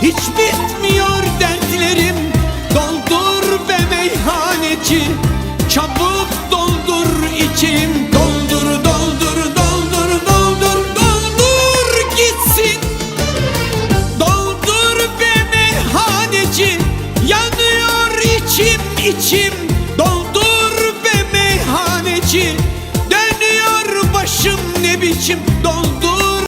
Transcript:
hiç bitmiyor dertlerim. Doldur be meyhaneci, çabuk doldur içim. Doldur, doldur, doldur, doldur, doldur gitsin. Doldur be meyhaneci, yanıyor içim içim. Doldur be meyhaneci, dönüyor başım ne biçim.